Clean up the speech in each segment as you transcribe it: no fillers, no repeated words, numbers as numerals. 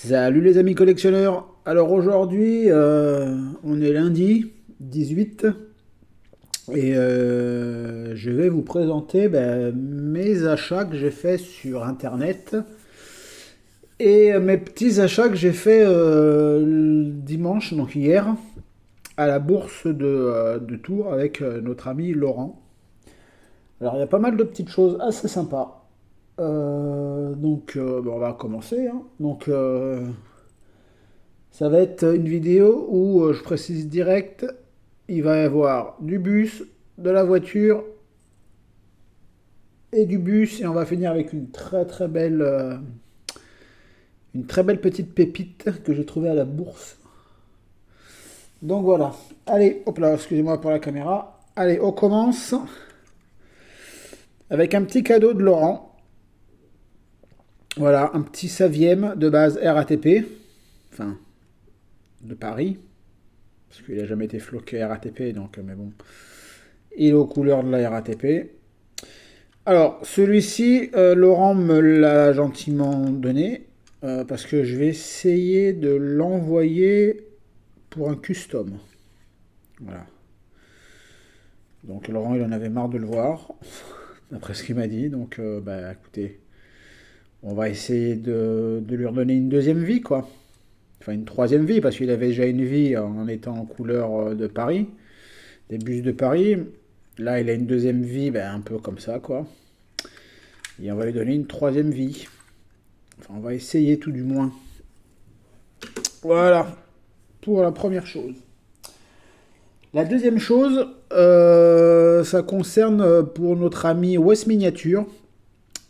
Salut les amis collectionneurs. Alors aujourd'hui, on est lundi 18 et je vais vous présenter mes achats que j'ai fait sur internet et mes petits achats que j'ai fait dimanche, donc hier, à la bourse de Tours avec notre ami Laurent. Alors il y a pas mal de petites choses assez sympas. On va commencer, hein. Ça va être une vidéo où je précise direct, il va y avoir du bus, de la voiture et du bus et on va finir avec une très belle petite pépite que j'ai trouvée à la bourse. Donc voilà. Allez, hop là, excusez-moi pour la caméra. Allez, on commence avec un petit cadeau de Laurent. Voilà, un petit Savième de base RATP, enfin de Paris, parce qu'il n'a jamais été floqué RATP, donc mais bon, il est aux couleurs de la RATP. Alors, celui-ci, Laurent me l'a gentiment donné, parce que je vais essayer de l'envoyer pour un custom. Voilà. Donc Laurent, il en avait marre de le voir, d'après ce qu'il m'a dit. Donc, écoutez, on va essayer de lui redonner une deuxième vie, quoi. Enfin, une troisième vie, parce qu'il avait déjà une vie en étant en couleur de Paris, des bus de Paris. Là, il a une deuxième vie, un peu comme ça, quoi. Et on va lui donner une troisième vie. Enfin, on va essayer tout du moins. Voilà, pour la première chose. La deuxième chose, ça concerne pour notre ami West Miniature.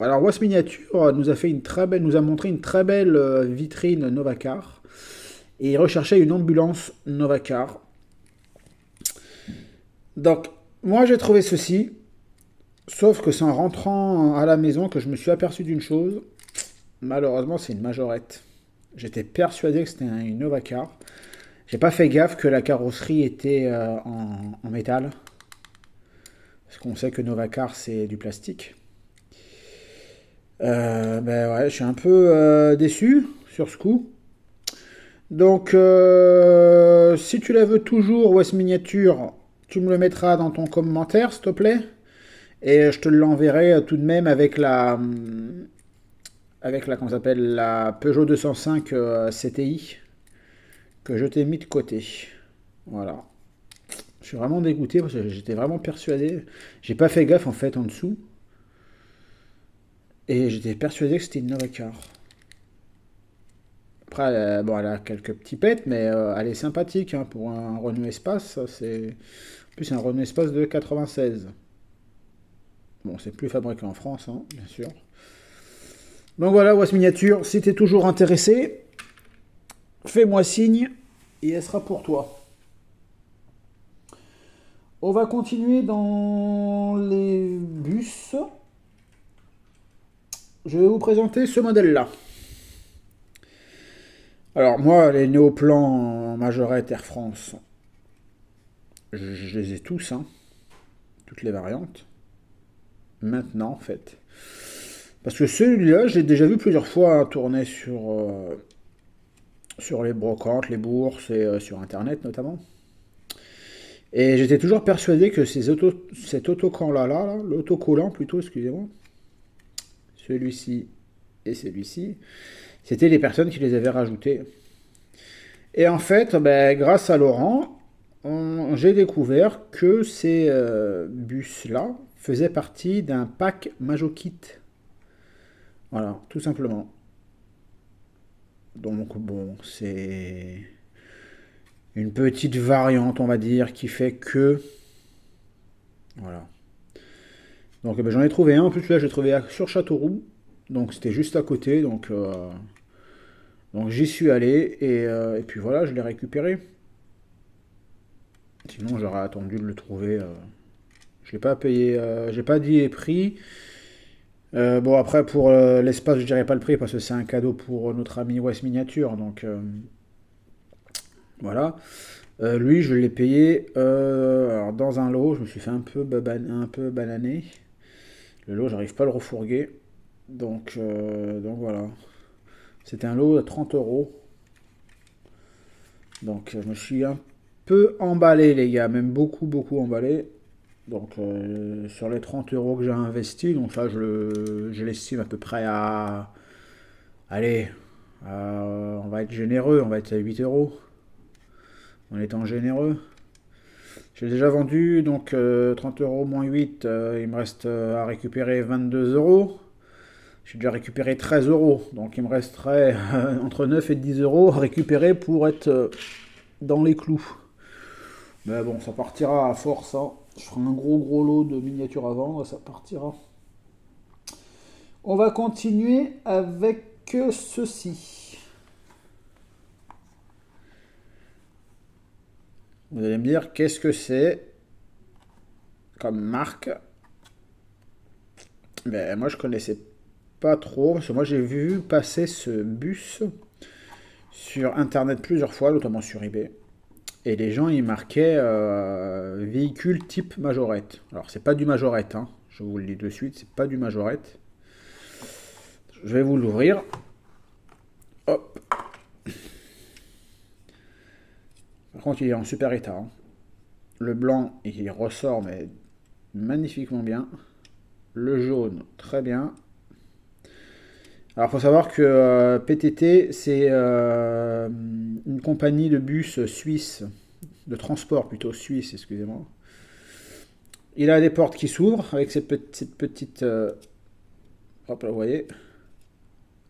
Alors West Miniature nous a montré une très belle vitrine Novacar. Et il recherchait une ambulance Novacar. Donc, moi j'ai trouvé ceci. Sauf que c'est en rentrant à la maison que je me suis aperçu d'une chose. Malheureusement, c'est une majorette. J'étais persuadé que c'était une Novacar. J'ai pas fait gaffe que la carrosserie était en métal. Parce qu'on sait que Novacar, c'est du plastique. Ouais, je suis un peu déçu sur ce coup. Donc, si tu la veux toujours, West Miniature, tu me le mettras dans ton commentaire, s'il te plaît. Et je te l'enverrai tout de même comment ça s'appelle, la Peugeot 205 CTI que je t'ai mis de côté. Voilà. Je suis vraiment dégoûté parce que j'étais vraiment persuadé. J'ai pas fait gaffe en fait en dessous. Et j'étais persuadé que c'était une Novacar. Après, elle a quelques petits pets, mais elle est sympathique hein, pour un Renault Espace. C'est en plus un Renault Espace de 96. Bon, c'est plus fabriqué en France, hein, bien sûr. Donc voilà, West Miniature, si t'es toujours intéressé, fais-moi signe et elle sera pour toi. On va continuer dans les bus. Je vais vous présenter ce modèle-là. Alors moi, les néoplans Majorette Air France, je les ai tous, hein, toutes les variantes. Maintenant, en fait. Parce que celui-là, je l'ai déjà vu plusieurs fois hein, tourner sur les brocantes, les bourses et sur Internet notamment. Et j'étais toujours persuadé que cet autocollant-là, l'autocollant plutôt, excusez-moi, celui-ci et celui-ci, c'était les personnes qui les avaient rajoutés. Et en fait, grâce à Laurent, j'ai découvert que ces bus-là faisaient partie d'un pack Majokit. Voilà, tout simplement. Donc bon, c'est une petite variante, on va dire, qui fait que... Voilà. Donc j'en ai trouvé un, en plus là j'ai trouvé sur Châteauroux, donc c'était juste à côté, donc j'y suis allé et puis voilà, je l'ai récupéré. Sinon j'aurais attendu de le trouver. Je l'ai pas payé, j'ai pas dit les prix. Bon après pour l'espace je dirais pas le prix parce que c'est un cadeau pour notre ami West Miniature, donc voilà. Lui je l'ai payé alors dans un lot, je me suis fait un peu bananer. Le lot j'arrive pas à le refourguer. Donc voilà. C'était un lot de 30 euros. Donc je me suis un peu emballé les gars, même beaucoup emballé. Donc sur les 30 euros que j'ai investi, donc ça je l'estime à peu près à... Allez, on va être généreux, on va être à 8 euros. En étant généreux. J'ai déjà vendu, donc 30 euros moins 8, il me reste à récupérer 22 euros. J'ai déjà récupéré 13 euros, donc il me resterait entre 9 et 10 euros à récupérer pour être dans les clous. Mais bon, ça partira à force. Hein. Je ferai un gros lot de miniatures à vendre, ça partira. On va continuer avec ceci. Vous allez me dire qu'est-ce que c'est comme marque. Ben, moi je connaissais pas trop, parce que moi j'ai vu passer ce bus sur internet plusieurs fois, notamment sur eBay. Et les gens ils marquaient véhicule type majorette. Alors c'est pas du majorette, hein. Je vous le dis de suite, c'est pas du majorette. Je vais vous l'ouvrir. Hop. Par contre il est en super état. Hein. Le blanc il ressort mais magnifiquement bien. Le jaune très bien. Alors, il faut savoir que PTT, c'est une compagnie de bus suisse, de transport plutôt suisse, excusez-moi. Il a des portes qui s'ouvrent avec cette petite... hop là, vous voyez.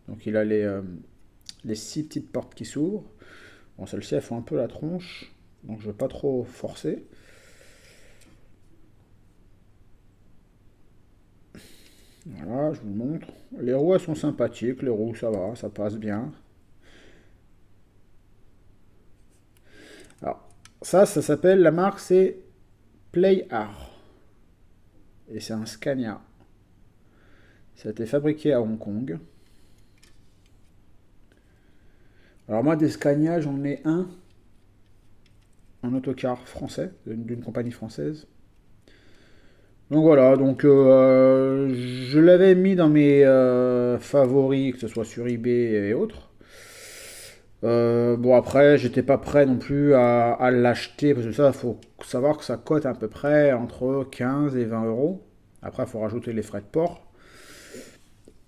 Donc, il a les 6 petites portes qui s'ouvrent. Bon, celles-ci, elles font un peu la tronche, donc je ne vais pas trop forcer. Voilà, je vous le montre. Les roues, elles sont sympathiques. Les roues, ça va, ça passe bien. Alors, ça s'appelle, la marque, c'est PlayArt. Et c'est un Scania. Ça a été fabriqué à Hong Kong. Alors moi, des Scania, j'en ai un autocar français, d'une compagnie française. Donc voilà, donc je l'avais mis dans mes favoris, que ce soit sur eBay et autres. Bon après, j'étais pas prêt non plus à l'acheter, parce que ça, il faut savoir que ça cote à peu près entre 15 et 20 euros. Après, il faut rajouter les frais de port.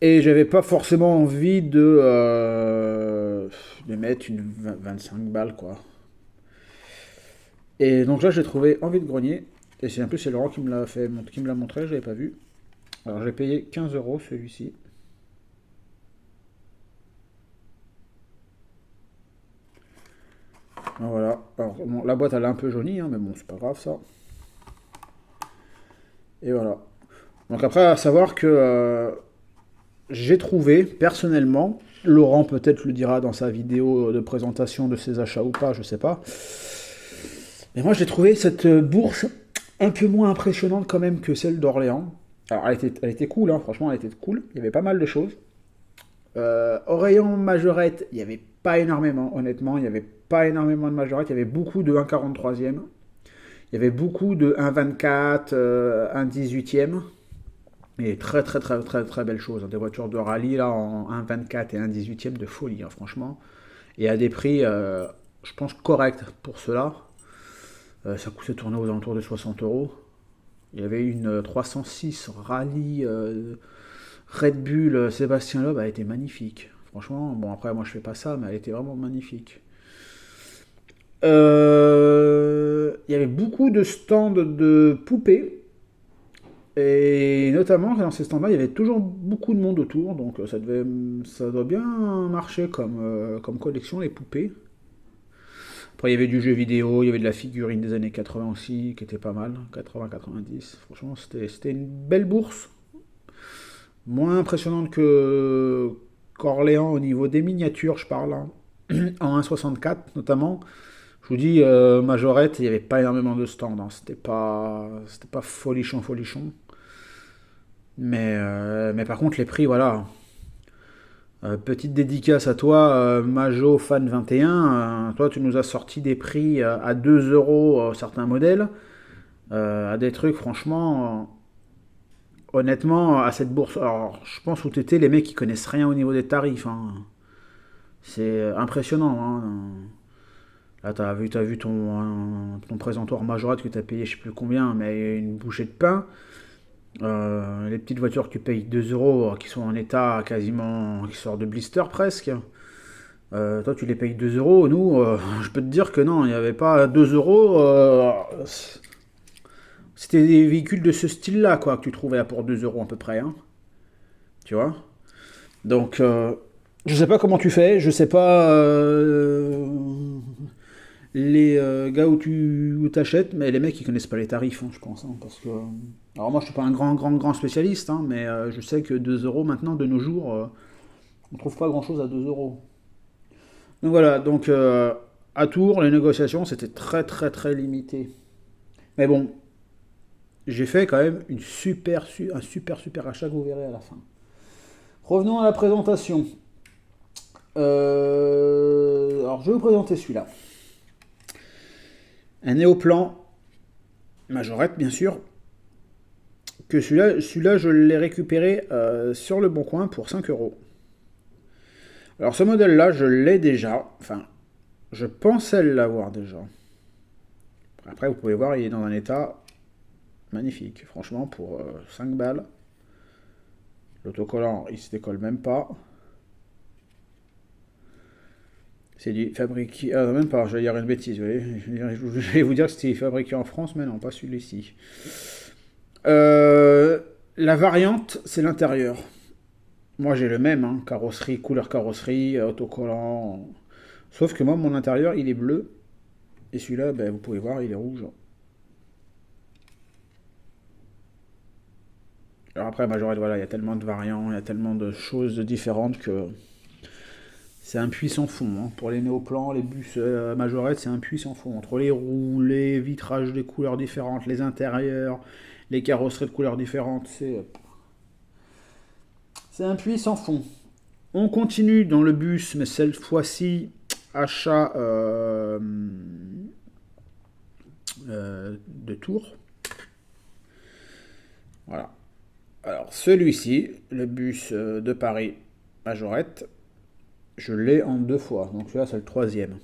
Et j'avais pas forcément envie de mettre une 25 balles, quoi. Et donc là, j'ai trouvé envie de grenier. Et c'est un peu, c'est Laurent qui me l'a montré, je l'avais pas vu. Alors j'ai payé 15 euros celui-ci. Donc, voilà. Alors bon, la boîte elle est un peu jaunie, hein, mais bon, c'est pas grave ça. Et voilà. Donc après, à savoir que j'ai trouvé personnellement, Laurent peut-être le dira dans sa vidéo de présentation de ses achats ou pas, je sais pas. Mais moi j'ai trouvé cette bourse un peu moins impressionnante quand même que celle d'Orléans. Alors elle était cool, hein, franchement elle était cool. Il y avait pas mal de choses. Au rayon majorette, il n'y avait pas énormément, honnêtement. Il n'y avait pas énormément de majorette. Il y avait beaucoup de 1,43e. Il y avait beaucoup de 1,24, 1,18e. Et très belles choses. Des voitures de rallye là en 1,24 et 1,18e de folie, hein, franchement. Et à des prix, je pense, corrects pour cela. Ça coûtait tourner aux alentours de 60 euros. Il y avait une 306 rallye Red Bull Sébastien Loeb, elle était magnifique. Franchement, bon après moi je fais pas ça, mais elle était vraiment magnifique. Il y avait beaucoup de stands de poupées. Et notamment dans ces stands-là, il y avait toujours beaucoup de monde autour, donc ça doit bien marcher comme collection les poupées. Après il y avait du jeu vidéo, il y avait de la figurine des années 80 aussi, qui était pas mal, 80-90. Franchement c'était une belle bourse. Moins impressionnante qu'Orléans au niveau des miniatures, je parle, hein. En 1,64 notamment. Je vous dis, Majorette, il n'y avait pas énormément de stands, hein. C'était pas folichon. Mais par contre, les prix, voilà. Petite dédicace à toi, Majo Fan 21. Toi, tu nous as sorti des prix à 2 euros certains modèles. À des trucs, franchement. Honnêtement, à cette bourse, alors je pense où t'étais, les mecs ils connaissent rien au niveau des tarifs. Hein. C'est impressionnant. Hein. Là, t'as vu ton présentoir majorette que t'as payé je sais plus combien, mais une bouchée de pain. Les petites voitures que tu payes 2 euros, qui sont en état quasiment, qui sortent de blister presque. Toi, tu les payes 2 euros. Nous, je peux te dire que non, il n'y avait pas 2 euros. C'était des véhicules de ce style-là, quoi, que tu trouvais pour 2 euros à peu près. Hein. Tu vois? Donc, je sais pas comment tu fais. Je sais pas les gars où tu t'achètes, mais les mecs ils connaissent pas les tarifs, hein, je pense. Hein, parce que. Alors, moi, je suis pas un grand spécialiste, hein, mais je sais que 2 euros maintenant, de nos jours, on trouve pas grand-chose à 2 euros. Donc voilà, donc à Tours, les négociations, c'était très limité. Mais bon, j'ai fait quand même un super achat que vous verrez à la fin. Revenons à la présentation. Alors je vais vous présenter celui-là. Un néoplan majorette, bien sûr. Que celui-là je l'ai récupéré sur le Bon Coin pour 5 euros. Alors ce modèle-là, je l'ai déjà. Enfin, je pensais l'avoir déjà. Après, vous pouvez voir, il est dans un état magnifique. Franchement, pour 5 balles. L'autocollant, il se décolle même pas. C'est du fabriqué. Ah, non, même pas, j'allais dire une bêtise. Vous voyez. Je vais vous dire que c'était fabriqué en France, mais non, pas celui-ci. La variante, c'est l'intérieur. Moi, j'ai le même, hein, carrosserie, couleur carrosserie, autocollant. Sauf que moi, mon intérieur, il est bleu. Et celui-là, ben, vous pouvez voir, il est rouge. Alors après, majorette, voilà, il y a tellement de variants, il y a tellement de choses différentes que c'est un puits sans fond. Hein. Pour les néoplans, les bus majorettes, c'est un puits sans fond. Entre les roues, les vitrages de couleurs différentes, les intérieurs, les carrosseries de couleurs différentes, c'est un puits sans fond. On continue dans le bus, mais cette fois-ci, achat de Tours. Voilà. Alors celui-ci, le bus de Paris majorette, je l'ai en 2 fois. Donc celui-là, c'est le 3e.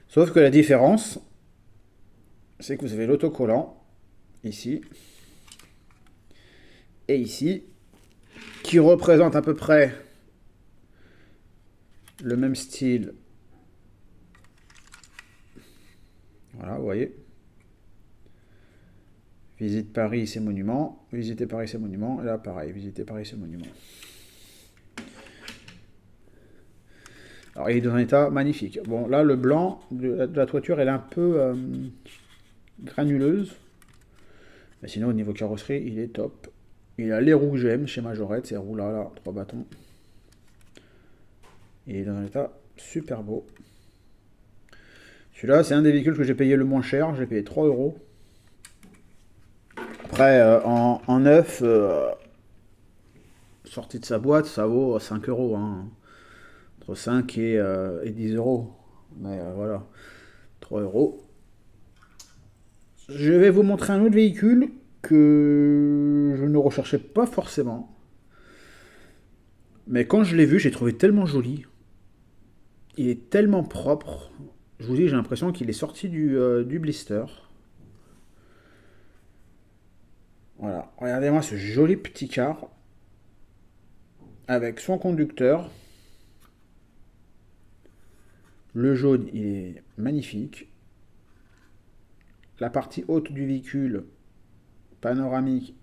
Sauf que la différence, c'est que vous avez l'autocollant, ici, et ici, qui représente à peu près le même style. Voilà, vous voyez. Visite Paris, ses monuments. Visiter Paris, ses monuments. Et là, pareil, visiter Paris, ses monuments. Alors, il est dans un état magnifique. Bon, là, le blanc de la toiture, elle est un peu granuleuse. Mais sinon, au niveau carrosserie, il est top. Il a les roues que j'aime chez Majorette, ces roues là, 3 bâtons. Il est dans un état super beau. Celui-là, c'est un des véhicules que j'ai payé le moins cher. J'ai payé 3 euros. Après, en neuf, sorti de sa boîte, ça vaut 5 euros. Hein. Entre 5 et 10 euros. Mais voilà, 3 euros. Je vais vous montrer un autre véhicule que je ne recherchais pas forcément. Mais quand je l'ai vu, j'ai trouvé tellement joli. Il est tellement propre. Je vous dis, j'ai l'impression qu'il est sorti du blister. Voilà. Regardez-moi ce joli petit car. Avec son conducteur. Le jaune, il est magnifique. La partie haute du véhicule, panoramique,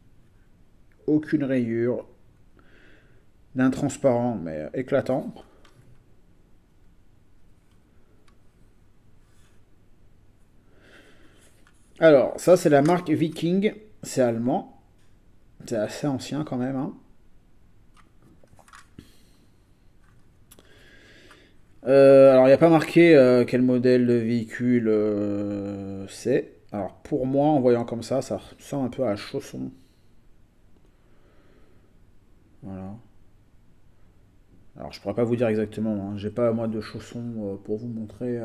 aucune rayure. D'un transparent, mais éclatant. Alors, ça, c'est la marque Viking. C'est allemand. C'est assez ancien quand même. Hein. Alors, il n'y a pas marqué quel modèle de véhicule c'est. Alors, pour moi, en voyant comme ça ressemble un peu à chausson. Voilà. Alors, je pourrais pas vous dire exactement. Hein. J'ai pas moi de chausson pour vous montrer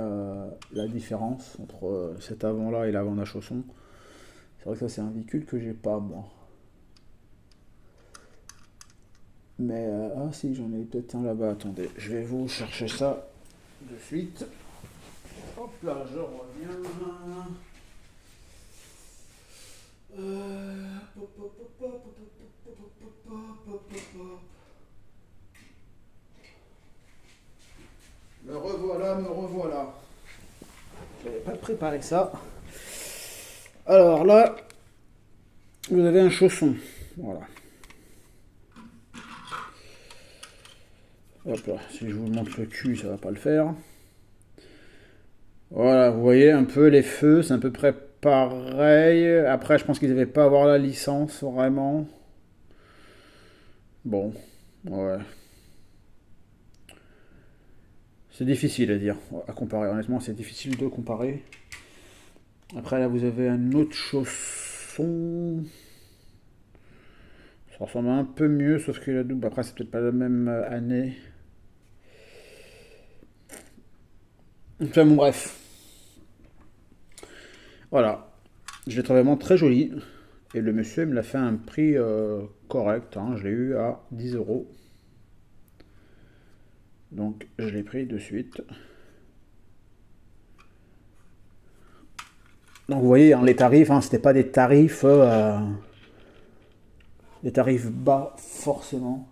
la différence entre cet avant-là et l'avant d'un chausson. C'est vrai que ça, c'est un véhicule que j'ai pas moi. Mais, ah si, j'en ai peut-être un là-bas. Attendez, je vais vous chercher ça de suite. Hop là, je reviens. Hop, hop, hop, hop, hop, hop, hop, hop, hop, hop. Me revoilà, me revoilà. Je n'avais pas préparé ça. Alors là, vous avez un chausson. Voilà. Hop là, si je vous montre le cul, ça va pas le faire. Voilà, vous voyez un peu les feux, c'est à peu près pareil. Après, je pense qu'ils n'avaient pas à avoir la licence vraiment. Bon, ouais. C'est difficile à dire, à comparer. Honnêtement, c'est difficile de comparer. Après, là, vous avez un autre chausson. Ça ressemble un peu mieux, sauf que la double, après, c'est peut-être pas la même année. Enfin, bon, bref. Voilà. Je l'ai trouvé vraiment très joli. Et le monsieur me l'a fait à un prix correct. Hein. Je l'ai eu à 10 euros. Donc, je l'ai pris de suite. Donc, vous voyez, hein, les tarifs, hein, c'était pas des tarifs bas, forcément.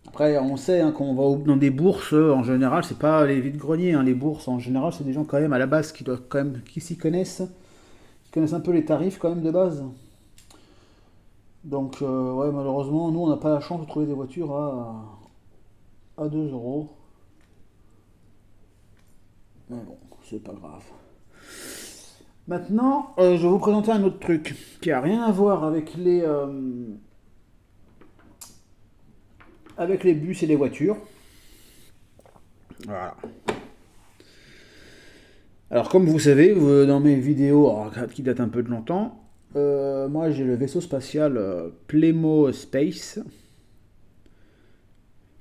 Après, on sait hein, quand on va dans des bourses, en général, c'est pas les vides-greniers. Hein, les bourses, en général, c'est des gens quand même à la base qui doivent quand même, qui s'y connaissent, qui connaissent un peu les tarifs quand même de base. Donc, ouais, malheureusement, nous, on n'a pas la chance de trouver des voitures à 2 euros. Mais bon, c'est pas grave. Maintenant, je vais vous présenter un autre truc qui a rien à voir avec les bus et les voitures. Voilà. Alors, comme vous savez, dans mes vidéos qui datent un peu de longtemps, moi j'ai le vaisseau spatial Playmo Space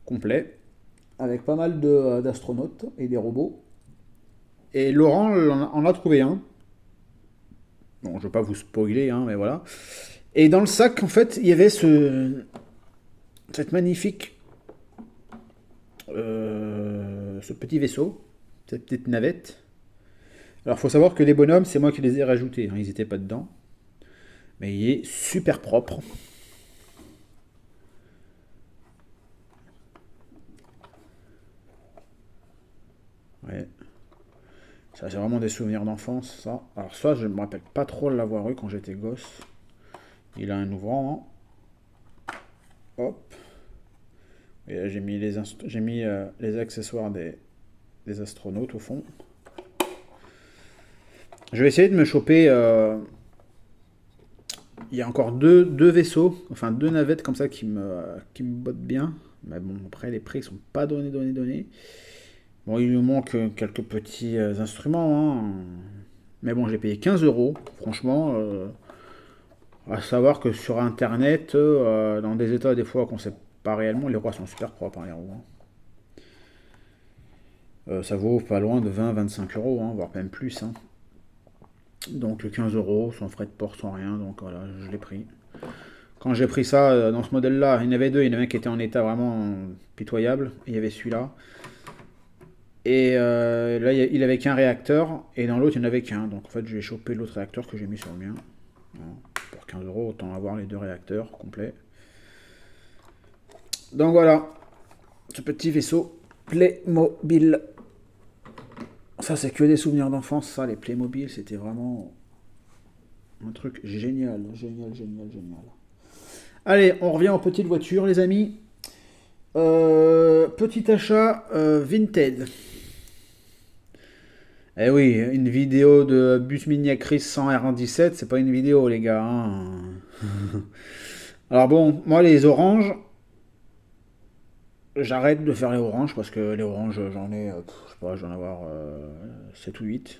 complet, avec pas mal d'astronautes et des robots. Et Laurent en a trouvé un. Bon, je ne vais pas vous spoiler, hein, mais voilà. Et dans le sac, en fait, il y avait cette magnifique, ce petit vaisseau, cette petite navette. Alors, il faut savoir que les bonhommes, c'est moi qui les ai rajoutés. Hein, ils n'étaient pas dedans. Mais il est super propre. Ouais. Ça, c'est vraiment des souvenirs d'enfance, ça. Alors, ça, je ne me rappelle pas trop de l'avoir eu quand j'étais gosse. Il a un ouvrant. Hein. Hop. Et là, j'ai mis les accessoires des astronautes au fond. Je vais essayer de me choper. Il y a encore deux vaisseaux, enfin deux navettes comme ça qui me bottent bien. Mais bon, après, les prix sont pas donnés. Bon, il nous manque quelques petits instruments. Hein. Mais bon, j'ai payé 15 euros. Franchement, à savoir que sur internet, dans des états des fois qu'on sait pas réellement, les roues sont super propres, hein, les roues. Hein. Ça vaut pas loin de 20-25 euros, hein, voire même plus. Hein. Donc 15 euros, sans frais de port, sans rien. Donc voilà, je l'ai pris. Quand j'ai pris ça dans ce modèle-là, il y en avait deux. Il y en avait un qui était en état vraiment pitoyable. Et il y avait celui-là. Et là, il avait qu'un réacteur. Et dans l'autre, il n'y en avait qu'un. Donc en fait, j'ai chopé l'autre réacteur que j'ai mis sur le mien. Voilà. Pour 15 euros, autant avoir les deux réacteurs complets. Donc voilà, ce petit vaisseau Playmobil. Ça, c'est que des souvenirs d'enfance, ça, les Playmobil, c'était vraiment un truc génial. Allez, on revient aux petites voitures, les amis. Petit achat Vinted. Eh oui, une vidéo de bus mini Acris 100 R17, c'est pas une vidéo, les gars. Hein. Alors bon, moi, les oranges, j'arrête de faire les oranges parce que les oranges, j'en ai, je sais pas, j'en ai avoir 7 ou 8.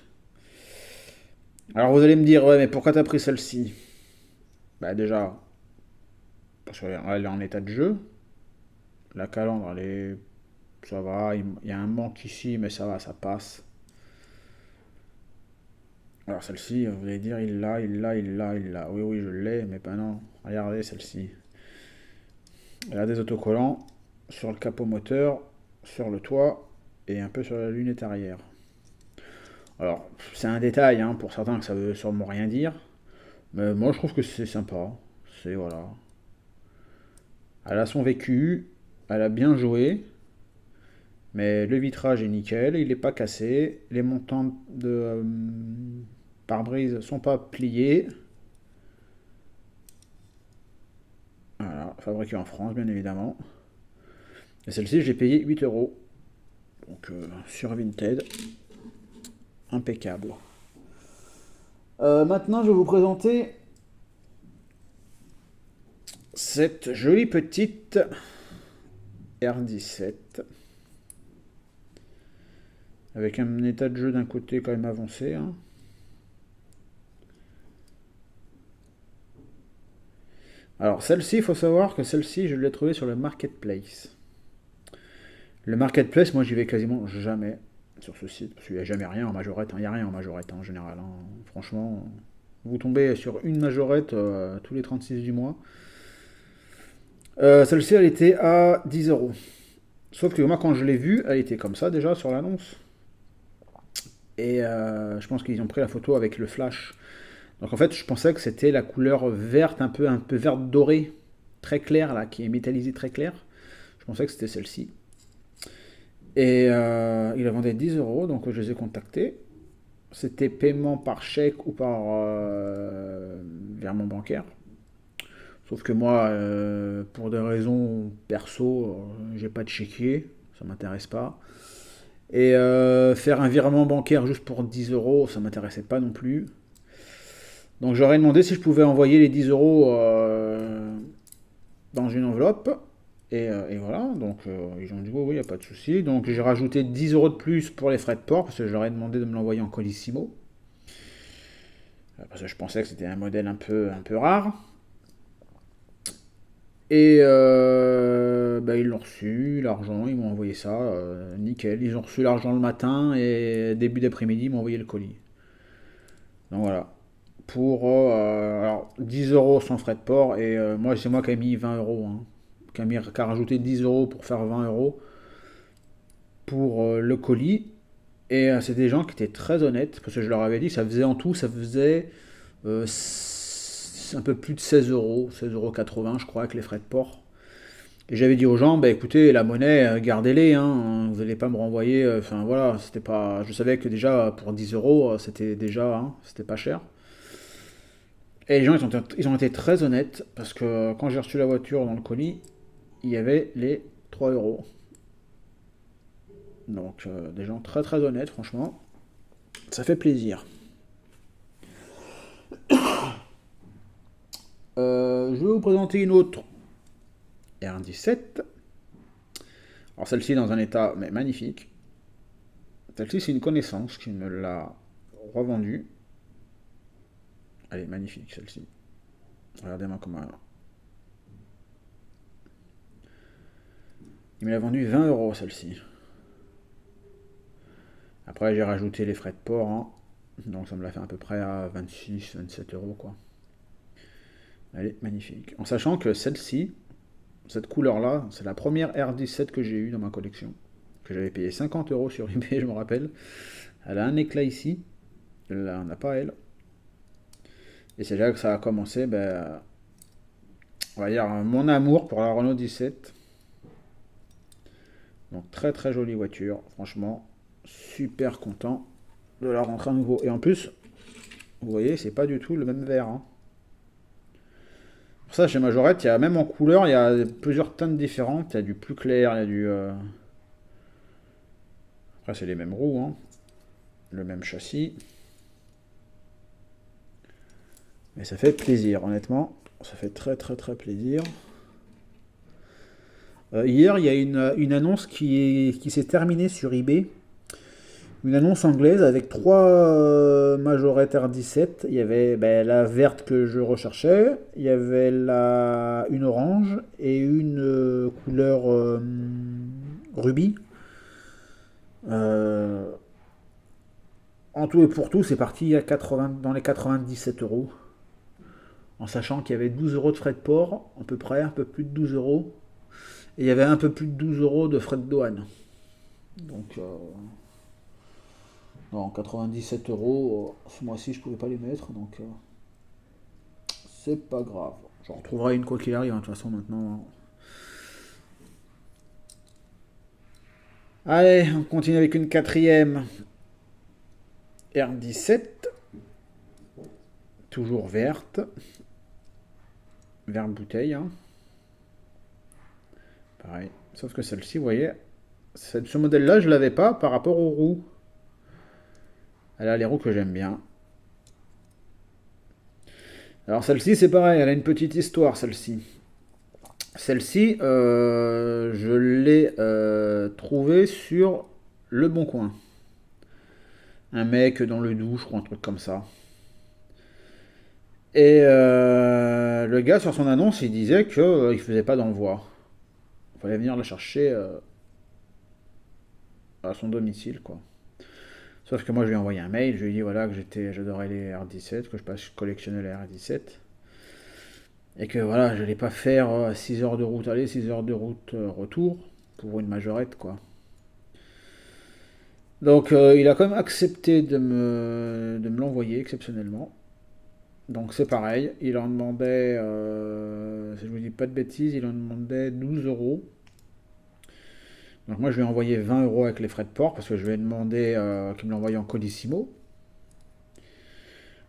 Alors vous allez me dire, ouais, mais pourquoi t'as pris celle-ci? Bah déjà, parce qu'elle est en état de jeu. La calandre, elle est. Ça va, il y a un manque ici, mais ça va, ça passe. Alors celle-ci, vous allez dire, il l'a. Oui, oui, je l'ai, mais pas non. Regardez celle-ci. Elle a des autocollants sur le capot moteur, sur le toit et un peu sur la lunette arrière. Alors, c'est un détail, hein, pour certains que ça veut sûrement rien dire, mais moi je trouve que c'est sympa. C'est voilà. Elle a son vécu, elle a bien joué, mais le vitrage est nickel, il n'est pas cassé, les montants de pare-brise sont pas pliés. Voilà, fabriqué en France bien évidemment. Et celle-ci j'ai payé 8 euros. Donc sur Vinted, impeccable. Maintenant je vais vous présenter cette jolie petite R17 avec un état de jeu d'un côté quand même avancé, hein. Alors celle-ci, il faut savoir que celle-ci, je l'ai trouvée sur le Marketplace. Le Marketplace, moi j'y vais quasiment jamais sur ce site, parce qu'il n'y a jamais rien en majorette, hein. Il n'y a rien en majorette, hein, en général, hein. Franchement, vous tombez sur une majorette tous les 36 du mois. Celle-ci, elle était à 10 euros. Sauf que moi, quand je l'ai vue, elle était comme ça déjà sur l'annonce. Et je pense qu'ils ont pris la photo avec le flash. Donc en fait, je pensais que c'était la couleur verte, un peu verte dorée, très claire, là, qui est métallisée très claire. Je pensais que c'était celle-ci. Et il la vendait 10 euros, donc je les ai contactés. C'était paiement par chèque ou par virement bancaire. Sauf que moi, pour des raisons perso, j'ai pas de chéquier, ça m'intéresse pas. Et faire un virement bancaire juste pour 10 euros, ça m'intéressait pas non plus. Donc j'aurais demandé si je pouvais envoyer les 10 euros dans une enveloppe. Et voilà, donc ils ont dit oui, il n'y a pas de souci. Donc j'ai rajouté 10 euros de plus pour les frais de port, parce que je leur ai demandé de me l'envoyer en Colissimo. Parce que je pensais que c'était un modèle un peu rare. Et bah, ils l'ont reçu, l'argent, ils m'ont envoyé ça, nickel. Ils ont reçu l'argent le matin et début d'après-midi, ils m'ont envoyé le colis. Donc voilà. Pour alors, 10 euros sans frais de port, et moi c'est moi qui ai mis 20 euros, hein. Qui a rajouté 10 euros pour faire 20 euros pour le colis. Et c'est des gens qui étaient très honnêtes, parce que je leur avais dit que ça faisait en tout, ça faisait un peu plus de 16 euros, 16,80 euros je crois, avec les frais de port. Et j'avais dit aux gens, bah écoutez, la monnaie, gardez-les, hein, vous n'allez pas me renvoyer. Enfin voilà, c'était pas. Je savais que déjà pour 10 euros, c'était déjà, hein, c'était pas cher. Et les gens, ils ont été très honnêtes, parce que quand j'ai reçu la voiture dans le colis, il y avait les 3 euros. Donc des gens très très honnêtes, franchement, ça fait plaisir. Je vais vous présenter une autre R17. Alors celle-ci dans un état mais magnifique. Celle-ci c'est une connaissance qui me l'a revendue. Elle est magnifique celle-ci. Regardez-moi comment elle. Il me l'a vendue 20 euros celle-ci. Après j'ai rajouté les frais de port, hein. Donc ça me l'a fait à peu près à 26-27 euros quoi. Elle est magnifique. En sachant que celle-ci, cette couleur-là, c'est la première R17 que j'ai eue dans ma collection. Que j'avais payé 50 euros sur eBay, je me rappelle. Elle a un éclat ici. Elle n'en a pas elle. Et c'est là que ça a commencé, ben, on va dire, mon amour pour la Renault 17. Donc très très jolie voiture. Franchement, super content de la rentrer à nouveau. Et en plus, vous voyez, c'est pas du tout le même vert, hein. Pour ça, chez Majorette, il y a même en couleur, il y a plusieurs teintes différentes. Il y a du plus clair, il y a du. Après, c'est les mêmes roues, hein. Le même châssis. Mais ça fait plaisir, honnêtement. Ça fait très très très plaisir. Hier, il y a une annonce qui s'est terminée sur eBay. Une annonce anglaise avec trois Majorette R17. Il y avait ben, la verte que je recherchais, il y avait une orange et une couleur rubis. Euh, en tout et pour tout, c'est parti à 80, dans les 97 euros. En sachant qu'il y avait 12 euros de frais de port, à peu près, un peu plus de 12 euros. Et il y avait un peu plus de 12 euros de frais de douane. Donc, non, 97 euros, ce mois-ci, je pouvais pas les mettre, donc c'est pas grave. J'en retrouverai une quoi qu'il arrive, hein, de toute façon, maintenant. Allez, on continue avec une quatrième. R17, toujours verte. Vert bouteille, hein. Pareil. Sauf que celle-ci, vous voyez, ce modèle-là, je l'avais pas par rapport aux roues. Elle a les roues que j'aime bien. Alors celle-ci, c'est pareil, elle a une petite histoire, celle-ci. Celle-ci, je l'ai trouvée sur Le Bon Coin. Un mec dans le douche ou un truc comme ça. Et le gars, sur son annonce, il disait qu'il faisait pas d'envoi. Il fallait venir la chercher à son domicile, quoi. Sauf que moi, je lui ai envoyé un mail, je lui ai dit voilà, que j'adorais les R17, que je collectionnais les R17. Et que voilà, je n'allais pas faire 6 heures de route aller, 6 heures de route retour pour une majorette, quoi. Donc il a quand même accepté de me l'envoyer exceptionnellement. Donc c'est pareil, il en demandait, si je ne vous dis pas de bêtises, il en demandait 12 euros. Donc moi je lui ai envoyé 20 euros avec les frais de port parce que je lui ai demandé qu'il me l'envoie en Colissimo.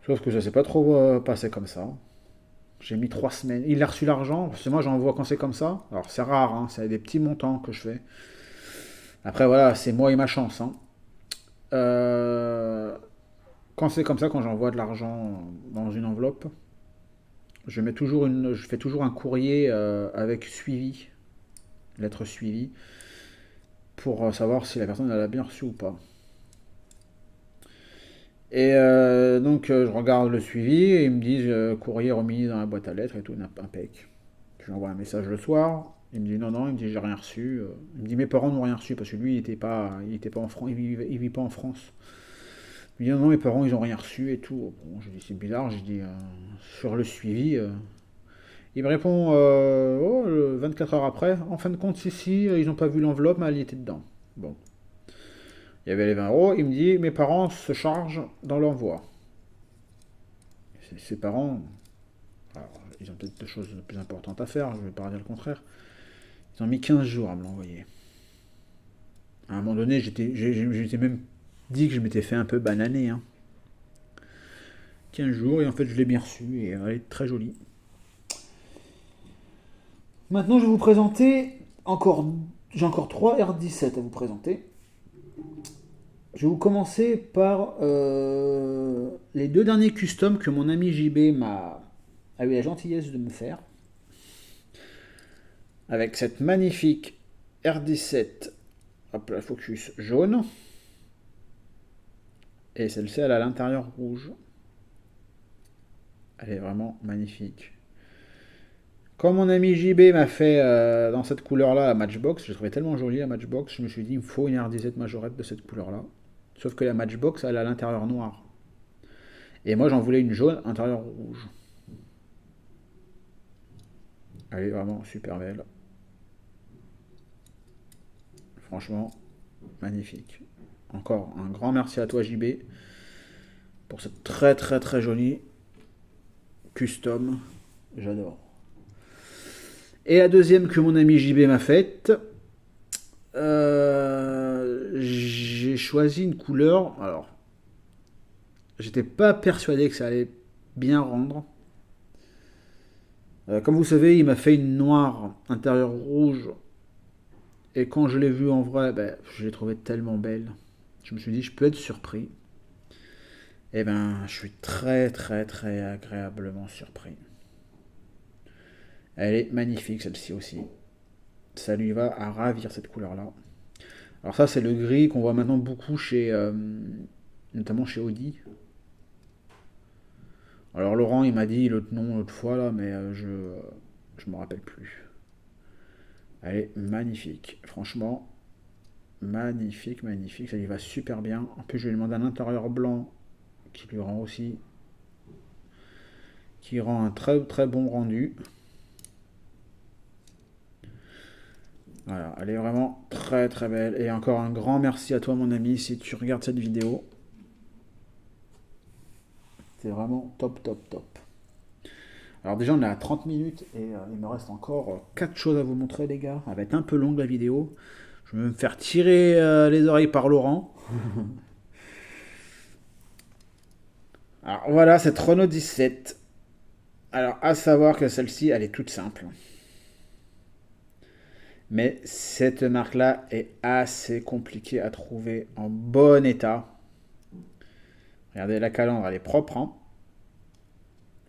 Sauf que ça s'est pas trop passé comme ça. J'ai mis 3 semaines. Il a reçu l'argent, parce que moi j'envoie quand c'est comme ça. Alors c'est rare, hein, c'est des petits montants que je fais. Après voilà, c'est moi et ma chance, hein. Euh, Quand c'est comme ça, quand j'envoie de l'argent dans une enveloppe, je fais toujours un courrier avec suivi, lettre suivie, pour savoir si la personne elle a bien reçu ou pas. Et donc je regarde le suivi et ils me disent courrier remis dans la boîte à lettres et tout, impec. Je lui envoie un message le soir. Il me dit non, non, il me dit j'ai rien reçu. Il me dit mes parents n'ont rien reçu parce que lui il était pas en France, il vit pas en France. Il me dit non, non, mes parents ils ont rien reçu et tout. Bon, je dis c'est bizarre, je dis sur le suivi. Il me répond 24 heures après, en fin de compte, si, ils n'ont pas vu l'enveloppe, mais elle y était dedans. Bon, il y avait les 20 euros, il me dit mes parents se chargent dans l'envoi. Ses parents, alors, ils ont peut-être des choses plus importantes à faire, je ne vais pas dire le contraire. Ils ont mis 15 jours à me l'envoyer. À un moment donné, j'étais même dit que je m'étais fait un peu bananer, hein. 15 jours, et en fait, je l'ai bien reçu, et elle est très jolie. Maintenant, je vais vous présenter j'ai encore 3 R17 à vous présenter. Je vais vous commencer par les deux derniers customs que mon ami JB a eu la gentillesse de me faire. Avec cette magnifique R17, hop là, focus jaune. Et celle-ci, elle a l'intérieur rouge. Elle est vraiment magnifique. Comme mon ami JB m'a fait dans cette couleur-là la Matchbox, je trouvais tellement jolie la Matchbox, je me suis dit il me faut une R17 majorette de cette couleur-là. Sauf que la Matchbox, elle a l'intérieur noir. Et moi, j'en voulais une jaune, intérieur rouge. Elle est vraiment super belle. Franchement, magnifique. Encore un grand merci à toi, JB, pour cette très très très jolie custom. J'adore. Et la deuxième que mon ami JB m'a faite, j'ai choisi une couleur. Alors, j'étais pas persuadé que ça allait bien rendre. Comme vous savez, il m'a fait une noire intérieure rouge. Et quand je l'ai vue en vrai, ben, je l'ai trouvée tellement belle. Je me suis dit, je peux être surpris. Et ben, je suis très très très agréablement surpris. Elle est magnifique celle-ci aussi. Ça lui va à ravir cette couleur-là. Alors ça, c'est le gris qu'on voit maintenant beaucoup notamment chez Audi. Alors Laurent, il m'a dit l'autre nom l'autre fois là, mais je me rappelle plus. Elle est magnifique, franchement, magnifique, magnifique. Ça lui va super bien. En plus, je lui ai demandé un intérieur blanc qui lui rend aussi, qui rend un très très bon rendu. Voilà, elle est vraiment très très belle. Et encore un grand merci à toi mon ami si tu regardes cette vidéo. C'est vraiment top top top. Alors déjà on est à 30 minutes et il me reste encore 4 choses à vous montrer les gars. Elle va être un peu longue la vidéo. Je vais me faire tirer les oreilles par Laurent. Alors voilà cette Renault 17. Alors à savoir que celle-ci elle est toute simple. Mais cette marque-là est assez compliquée à trouver en bon état. Regardez, la calandre, elle est propre. Hein.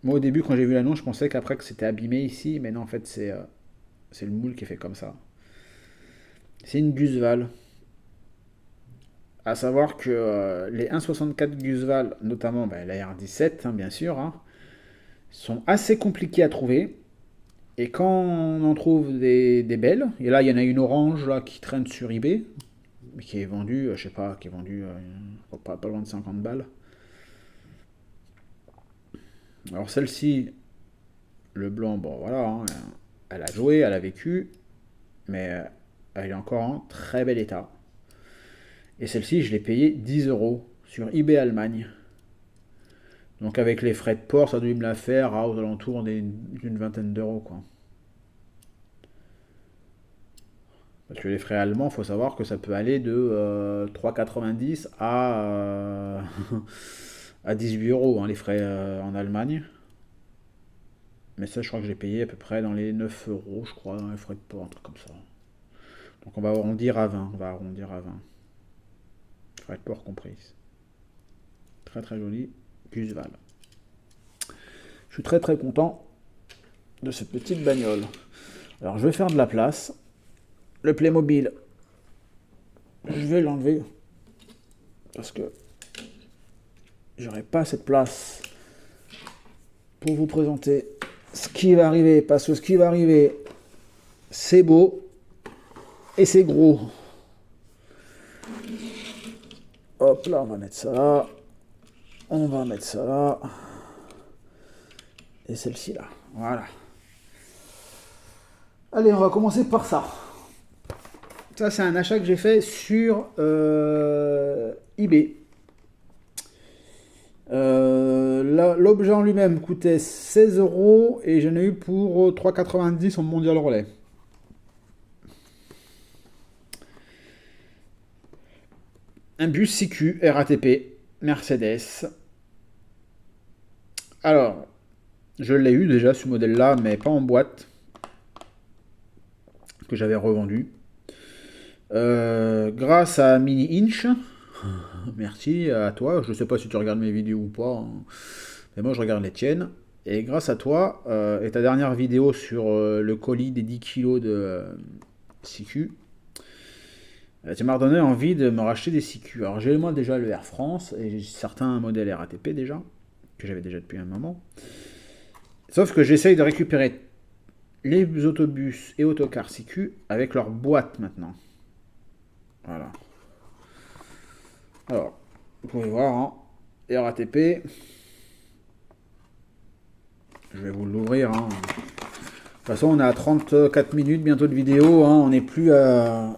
Moi, au début, quand j'ai vu l'annonce, je pensais qu'après que c'était abîmé ici. Mais non, en fait, c'est le moule qui est fait comme ça. C'est une Gusval. À savoir que les 1,64 Gusval, notamment la R17, hein, bien sûr, hein, sont assez compliqués à trouver. Et quand on en trouve des belles, et là, il y en a une orange là, qui traîne sur eBay, qui est vendue, je sais pas, qui est vendue pas loin de 50 balles. Alors celle-ci, le blanc, bon voilà, hein, elle a joué, elle a vécu, mais elle est encore en très bel état. Et celle-ci, je l'ai payée 10 euros sur eBay Allemagne. Donc avec les frais de port, ça doit me la faire aux alentours d'une vingtaine d'euros, quoi. Parce que les frais allemands, il faut savoir que ça peut aller de 3,90 à 18 euros, hein, les frais en Allemagne. Mais ça, je crois que j'ai payé à peu près dans les 9 euros, je crois, dans les frais de port, un truc comme ça. Donc on va arrondir à 20. On va arrondir à 20. Frais de port compris. Très très joli. Gusval. Je suis très très content de cette petite bagnole. Alors je vais faire de la place. Le Playmobil, je vais l'enlever parce que j'aurai pas cette place pour vous présenter ce qui va arriver, parce que ce qui va arriver, c'est beau et c'est gros. Hop là, on va mettre ça là, on va mettre ça là, et celle-ci là, voilà. Allez, on va commencer par ça. Ça, c'est un achat que j'ai fait sur eBay. L'objet en lui-même coûtait 16 euros et j'en ai eu pour 3,90 en mondial relais. Un bus CQ RATP Mercedes. Alors, je l'ai eu déjà ce modèle-là, mais pas en boîte, que j'avais revendu. Grâce à Mini Inch, merci à toi. Je ne sais pas si tu regardes mes vidéos ou pas, hein, mais moi je regarde les tiennes. Et grâce à toi et ta dernière vidéo sur le colis des 10 kilos de CQ, tu m'as redonné envie de me racheter des CQ. Alors j'ai moi déjà le Air France et j'ai certains modèles RATP déjà, que j'avais déjà depuis un moment. Sauf que j'essaye de récupérer les autobus et autocars CQ avec leur boîte maintenant. Voilà. Alors, vous pouvez voir, hein, RATP. Je vais vous l'ouvrir. Hein. De toute façon, on est à 34 minutes bientôt de vidéo. Hein. On n'est plus à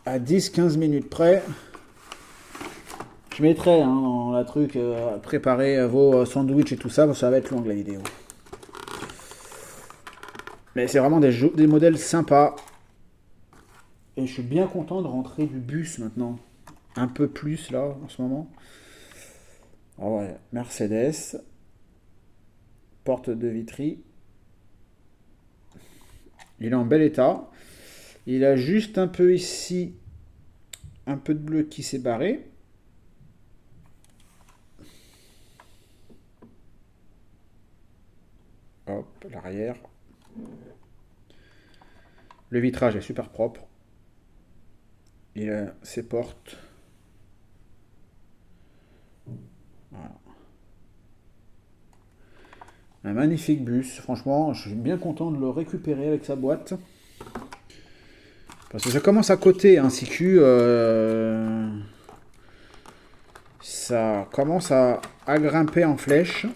10-15 minutes près. Je mettrai dans la truc, préparer vos sandwichs et tout ça, ça va être long la vidéo. Mais c'est vraiment des modèles sympas. Et je suis bien content de rentrer du bus maintenant. Un peu plus là en ce moment. Ah ouais, Mercedes. Porte de Vitry. Il est en bel état. Il a juste un peu ici un peu de bleu qui s'est barré. Hop, l'arrière. Le vitrage est super propre. Il a ses portes. Voilà. Un magnifique bus. Franchement, je suis bien content de le récupérer avec sa boîte. Parce que ça commence à côté, un CQ. Ça commence à grimper en flèche.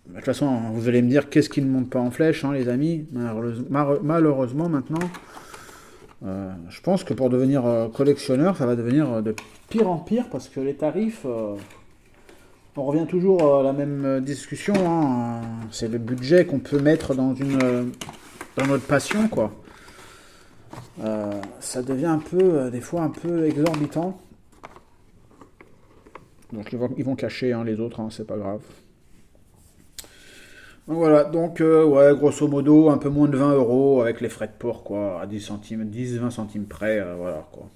De toute façon, vous allez me dire qu'est-ce qui ne monte pas en flèche, hein, les amis. Malheureusement, maintenant, Je pense que pour devenir collectionneur, ça va devenir de pire en pire parce que les tarifs, on revient toujours à la même discussion, hein. C'est le budget qu'on peut mettre dans notre passion, quoi. Ça devient un peu, des fois, un peu exorbitant. Donc ils vont cacher, hein, les autres, hein, c'est pas grave. Donc voilà, donc ouais, grosso modo, un peu moins de 20 euros avec les frais de port, quoi, à 10 centimes, 10-20 centimes près, voilà, quoi.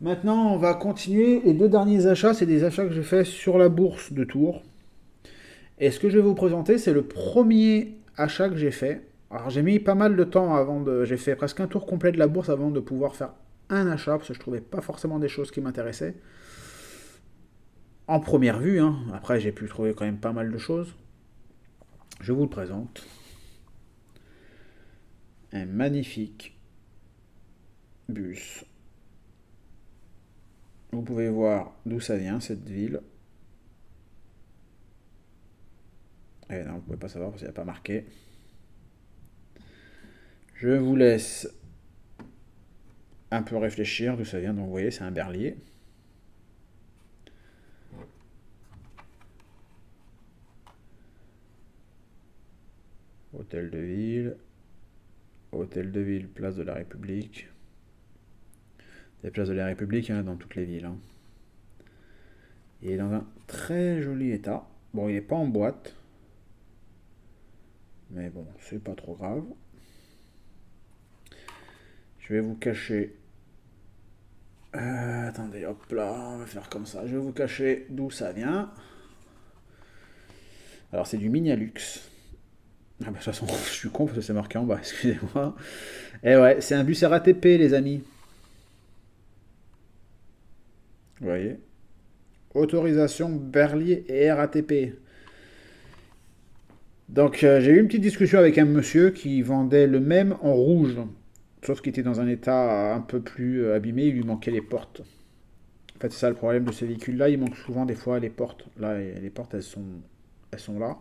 Maintenant, on va continuer. Les deux derniers achats, c'est des achats que j'ai fait sur la bourse de Tours. Et ce que je vais vous présenter, c'est le premier achat que j'ai fait. Alors j'ai mis pas mal de temps avant de... J'ai fait presque un tour complet de la bourse avant de pouvoir faire un achat, parce que je trouvais pas forcément des choses qui m'intéressaient. En première vue, hein. Après j'ai pu trouver quand même pas mal de choses. Je vous le présente. Un magnifique bus. Vous pouvez voir d'où ça vient, cette ville. Eh non, vous pouvez pas savoir parce qu'il n'y a pas marqué. Je vous laisse un peu réfléchir d'où ça vient. Donc vous voyez, c'est un berlier. Hôtel de ville. Hôtel de ville, place de la République. Des places de la République, hein, dans toutes les villes, hein. Il est dans un très joli état. Bon, il n'est pas en boîte. Mais bon, c'est pas trop grave. Je vais vous cacher. Attendez, hop là, on va faire comme ça. Je vais vous cacher d'où ça vient. Alors, c'est du Mignalux. Ah bah, de toute façon, je suis con parce que c'est marqué en bas, excusez-moi. Et ouais, c'est un bus RATP, les amis. Vous voyez. Autorisation Berlier et RATP. Donc, j'ai eu une petite discussion avec un monsieur qui vendait le même en rouge. Sauf qu'il était dans un état un peu plus abîmé, il lui manquait les portes. En fait, c'est ça le problème de ces véhicules-là, il manque souvent des fois les portes. Là, les portes, elles sont là.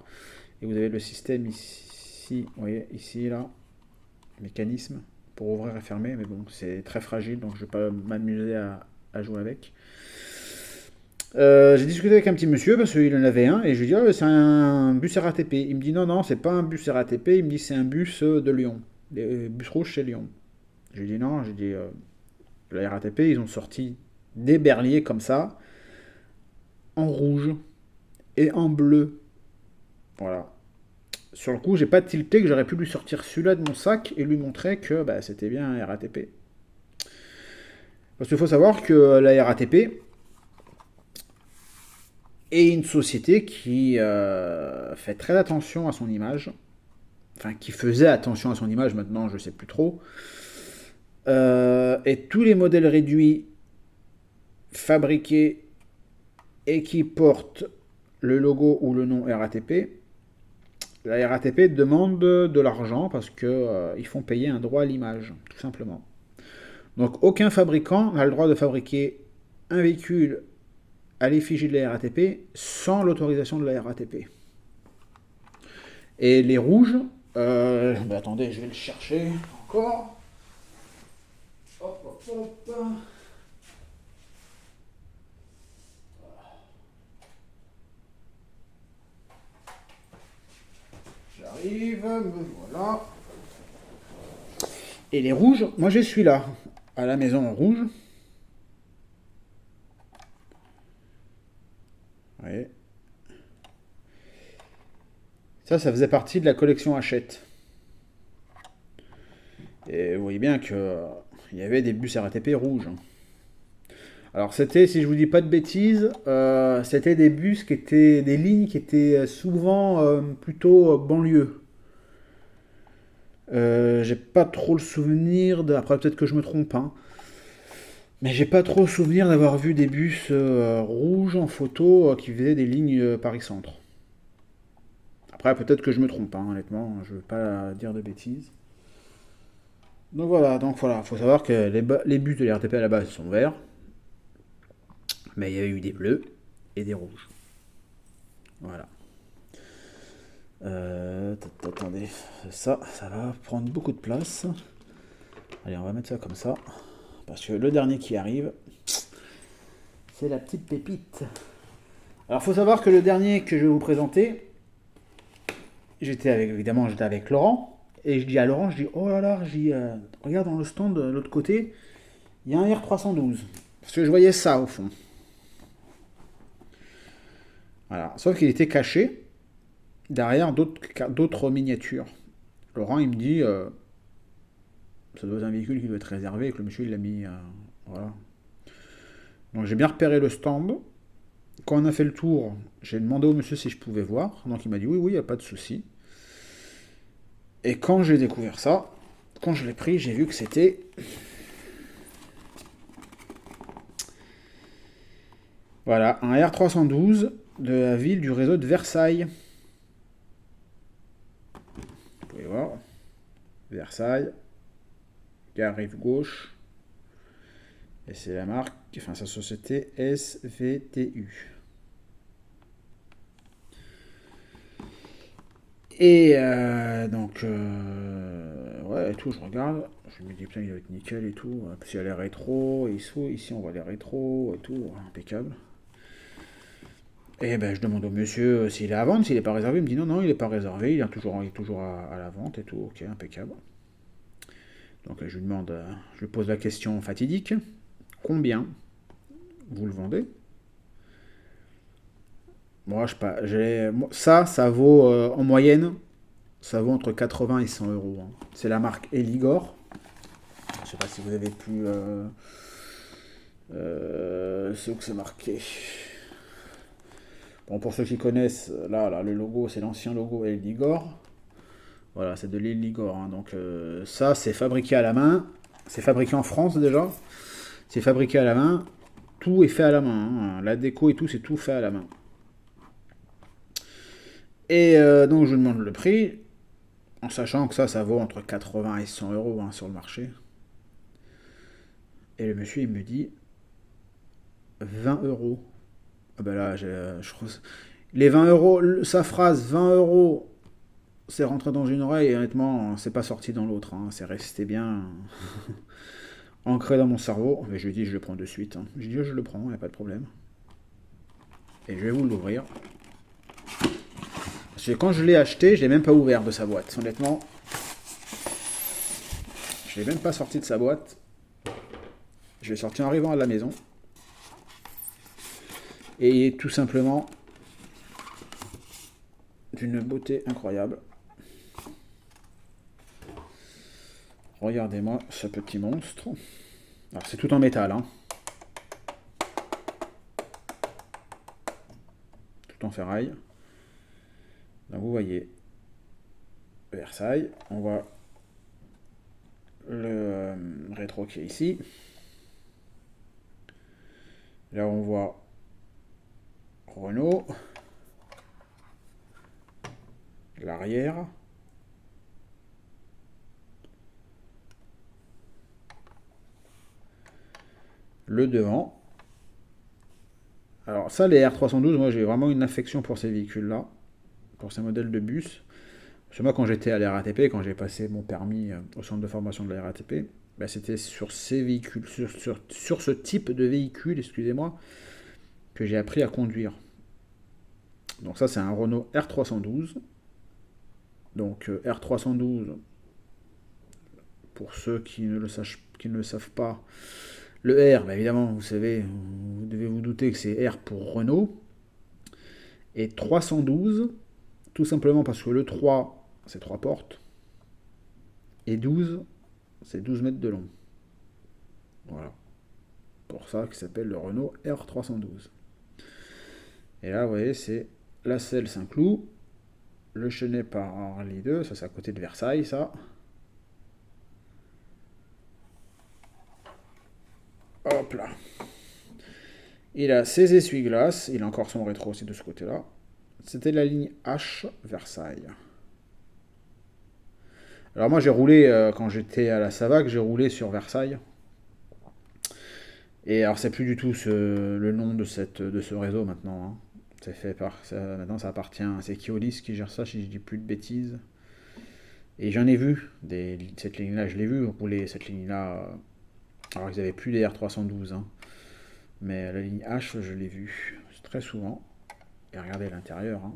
Et vous avez le système ici, vous voyez, ici, là, mécanisme pour ouvrir et fermer. Mais bon, c'est très fragile, donc je ne vais pas m'amuser à jouer avec. J'ai discuté avec un petit monsieur parce qu'il en avait un et je lui ai dit ah, c'est un bus RATP. Il me dit non, non, c'est pas un bus RATP, il me dit c'est un bus de Lyon. Les bus rouges chez Lyon. Je lui ai dit non, j'ai dit la RATP, ils ont sorti des berliers comme ça, en rouge et en bleu. Voilà. Sur le coup, j'ai pas tilté que j'aurais pu lui sortir celui-là de mon sac et lui montrer que bah, c'était bien un RATP. Parce qu'il faut savoir que la RATP est une société qui fait très attention à son image. Enfin, qui faisait attention à son image, maintenant je sais plus trop. Et tous les modèles réduits fabriqués et qui portent le logo ou le nom RATP, la RATP demande de l'argent parce qu'ils font payer un droit à l'image, tout simplement. Donc aucun fabricant n'a le droit de fabriquer un véhicule à l'effigie de la RATP sans l'autorisation de la RATP. Et les rouges, bah attendez, je vais le chercher encore. Hop, hop, hop. J'arrive, me voilà. Et les rouges, moi j'ai celui-là, à la maison en rouge. Ouais. Ça faisait partie de la collection Hachette. Et vous voyez bien que il y avait des bus RATP rouges. Alors c'était, si je vous dis pas de bêtises, c'était des bus qui étaient des lignes qui étaient souvent plutôt banlieue. J'ai pas trop le souvenir, après peut-être que je me trompe, hein, mais j'ai pas trop le souvenir d'avoir vu des bus rouges en photo qui faisaient des lignes Paris-Centre. Après peut-être que je me trompe, hein, honnêtement, je veux pas dire de bêtises. Donc voilà, faut savoir que les bus de l'RTP à la base sont verts, mais il y avait eu des bleus et des rouges. Voilà. Attendez, ça va prendre beaucoup de place. Allez, on va mettre ça comme ça. Parce que le dernier qui arrive, c'est la petite pépite. Alors, faut savoir que le dernier que je vais vous présenter, évidemment, j'étais avec Laurent. Et je dis à Laurent, oh là là, regarde dans le stand de l'autre côté, il y a un R312. Parce que je voyais ça au fond. Voilà. Sauf qu'il était caché derrière d'autres miniatures. Laurent, il me dit, ça doit être un véhicule qui doit être réservé et que le monsieur, il l'a mis. Voilà. Donc j'ai bien repéré le stand. Quand on a fait le tour, j'ai demandé au monsieur si je pouvais voir. Donc il m'a dit oui, il n'y a pas de souci. Et quand j'ai découvert ça, quand je l'ai pris, j'ai vu que c'était voilà, un R312 de la ville du réseau de Versailles. Vous pouvez voir. Versailles. Gare rive gauche. Et c'est la marque, enfin sa société SVTU. Et donc, ouais, et tout, je regarde. Je me dis, putain, il va être nickel et tout. Parce qu'il y a les rétros, et ici on voit les rétros et tout, impeccable. Et ben, je demande au monsieur s'il est à vendre, s'il n'est pas réservé. Il me dit non, non, il n'est pas réservé, il est toujours à la vente et tout. Ok, impeccable. Donc, je lui demande, je lui pose la question fatidique. Combien vous le vendez? Moi, je sais pas. Ça vaut en moyenne, ça vaut entre 80 et 100 euros. Hein. C'est la marque Eligor. Je sais pas si vous avez pu. C'est où que c'est marqué. Bon, pour ceux qui connaissent, là, le logo, c'est l'ancien logo Eligor. Voilà, c'est de l'Eligor. Hein. Donc, ça, c'est fabriqué à la main. C'est fabriqué en France déjà. C'est fabriqué à la main. Tout est fait à la main. Hein. La déco et tout, c'est tout fait à la main. Et donc je demande le prix, en sachant que ça vaut entre 80 et 100 euros hein, sur le marché. Et le monsieur, il me dit 20 euros. Ah ben là, je crois. Les 20 euros, sa phrase 20 euros, c'est rentré dans une oreille et honnêtement, c'est pas sorti dans l'autre. Hein, c'est resté bien ancré dans mon cerveau. Mais je lui dis, je le prends de suite. Hein. Je dis, je le prends, il n'y a pas de problème. Et je vais vous l'ouvrir. Parce que quand je l'ai acheté, je l'ai même pas ouvert de sa boîte. Honnêtement, je l'ai même pas sorti de sa boîte. Je l'ai sorti en arrivant à la maison. Et il est tout simplement d'une beauté incroyable. Regardez-moi ce petit monstre. Alors c'est tout en métal, hein. Tout en ferraille. Donc vous voyez Versailles. On voit le rétro qui est ici. Là on voit Renault. L'arrière. Le devant. Alors ça, les R312, moi j'ai vraiment une affection pour ces véhicules-là, pour ces modèles de bus. Parce que moi quand j'étais à la RATP, quand j'ai passé mon permis au centre de formation de la RATP, bah, c'était sur ces véhicules, sur ce type de véhicule, excusez-moi, que j'ai appris à conduire. Donc ça c'est un Renault R312. Donc R312, pour ceux qui ne le savent pas, le R, bah évidemment, vous savez, vous devez vous douter que c'est R pour Renault. Et 312, tout simplement parce que le 3, c'est 3 portes. Et 12, c'est 12 mètres de long. Voilà. Pour ça qu'il s'appelle le Renault R312. Et là, vous voyez, c'est la selle Saint-Cloud. Le Chenet par Harley 2, ça c'est à côté de Versailles, ça. Hop là. Il a ses essuie-glaces, il a encore son rétro aussi de ce côté-là. C'était la ligne H Versailles. Alors moi j'ai roulé, quand j'étais à la Savac, j'ai roulé sur Versailles. Et alors c'est plus du tout le nom de ce réseau maintenant. Hein. C'est fait par. Maintenant, ça appartient. C'est Keolis qui gère ça, si je dis plus de bêtises. Et j'en ai vu. Cette ligne-là, je l'ai vu rouler. Cette ligne-là. Alors, ils n'avaient plus des R312. Hein. Mais la ligne H, je l'ai vu très souvent. Et regardez l'intérieur. Hein.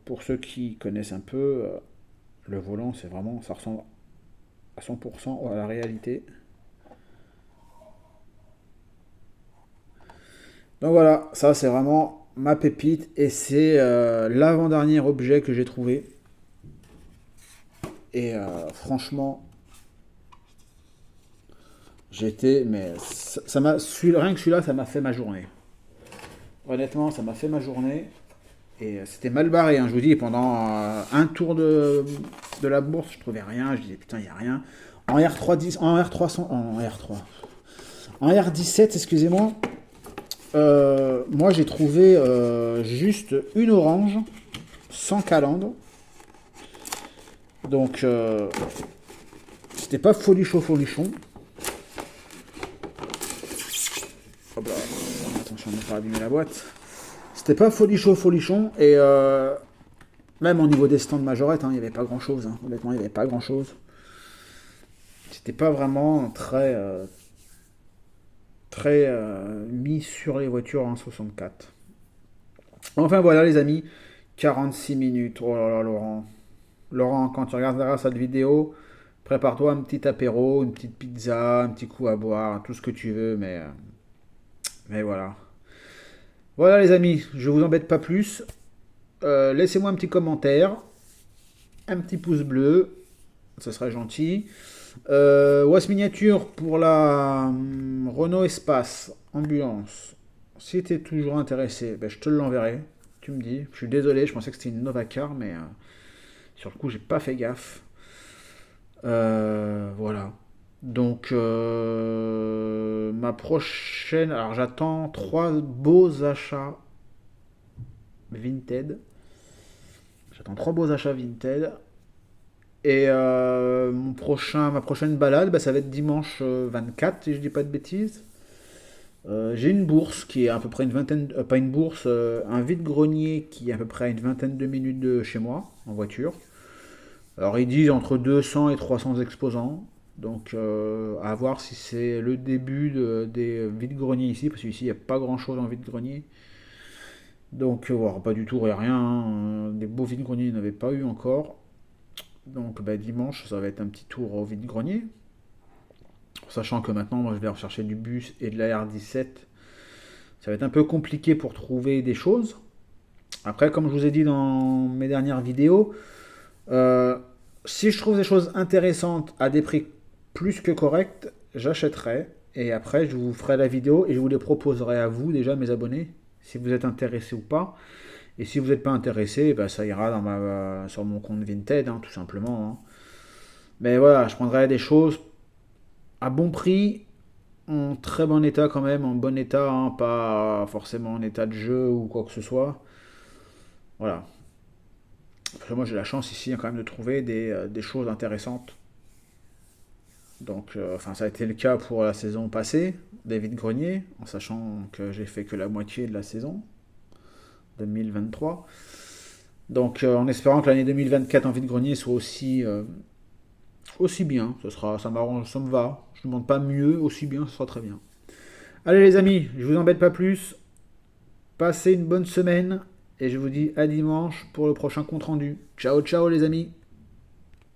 Pour ceux qui connaissent un peu, le volant, c'est vraiment. Ça ressemble à 100% à la réalité. Donc voilà, ça c'est vraiment ma pépite et c'est l'avant-dernier objet que j'ai trouvé. Et franchement, j'étais, mais ça m'a, rien que celui-là, ça m'a fait ma journée. Honnêtement, ça m'a fait ma journée. Et c'était mal barré, hein, je vous dis, pendant un tour de la bourse, je trouvais rien. Je disais putain, il n'y a rien. En R310, en R300, en R3, en R17, excusez-moi. Moi j'ai trouvé juste une orange sans calandre. Donc c'était pas folichon folichon. Hop là, attention de ne pas abîmer la boîte. C'était pas folichon folichon et même au niveau des stands majorette, il n'y avait pas grand chose. Hein. Honnêtement, il n'y avait pas grand chose. C'était pas vraiment très mis sur les voitures en 64. Enfin voilà les amis, 46 minutes. Oh là là Laurent. Laurent, quand tu regarderas cette vidéo, prépare-toi un petit apéro, une petite pizza, un petit coup à boire, tout ce que tu veux, mais voilà. Voilà les amis, je vous embête pas plus. Laissez-moi un petit commentaire, un petit pouce bleu, ça serait gentil. Was Miniature pour la Renault Espace Ambulance. Si tu es toujours intéressé, ben, je te l'enverrai. Tu me dis. Je suis désolé, je pensais que c'était une Novacar, mais sur le coup, j'ai pas fait gaffe. Voilà. Donc, ma prochaine. Alors, j'attends 3 beaux achats Vinted. J'attends 3 beaux achats Vinted. Et ma prochaine balade, bah, ça va être dimanche 24, si je dis pas de bêtises. J'ai une bourse qui est à peu près une vingtaine, pas une bourse, un vide-grenier qui est à peu près à une vingtaine de minutes de chez moi, en voiture. Alors ils disent entre 200 et 300 exposants. Donc à voir si c'est le début des vide-greniers ici, parce qu'ici il n'y a pas grand-chose en vide-grenier. Donc voilà, pas du tout, rien. Hein. Des beaux vide-greniers, il n'y en avait pas eu encore. Donc bah, dimanche, ça va être un petit tour au vide-grenier. Sachant que maintenant, moi, je vais rechercher du bus et de la R17. Ça va être un peu compliqué pour trouver des choses. Après, comme je vous ai dit dans mes dernières vidéos, si je trouve des choses intéressantes à des prix plus que corrects, j'achèterai. Et après, je vous ferai la vidéo et je vous les proposerai à vous, déjà, mes abonnés, si vous êtes intéressés ou pas. Et si vous n'êtes pas intéressé, bah, ça ira sur mon compte Vinted, hein, tout simplement. Hein. Mais voilà, je prendrai des choses à bon prix, en très bon état quand même, en bon état, hein, pas forcément en état de jeu ou quoi que ce soit. Voilà. Après, moi j'ai la chance ici quand même de trouver des choses intéressantes. Donc, enfin, ça a été le cas pour la saison passée, David Grenier, en sachant que j'ai fait que la moitié de la saison 2023. Donc, en espérant que l'année 2024 en vide-grenier soit aussi bien. Ça m'arrange, ça me va. Je ne demande pas mieux, aussi bien, ce sera très bien. Allez les amis, je vous embête pas plus. Passez une bonne semaine et je vous dis à dimanche pour le prochain compte rendu. Ciao ciao les amis.